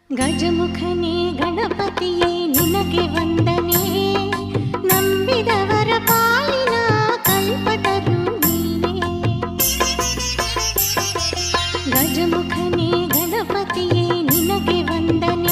ಗಜಮುಖನೇ ಗಣಪತಿಯೇ ನಿನಗೆ ವಂದನೆ, ನಂಬಿದವರ ಪಾಲಿನ ಕಲ್ಪತರು ನೀನೇ. ಗಜಮುಖನೇ ಗಣಪತಿಯೇ ನಿನಗೆ ವಂದನೆ.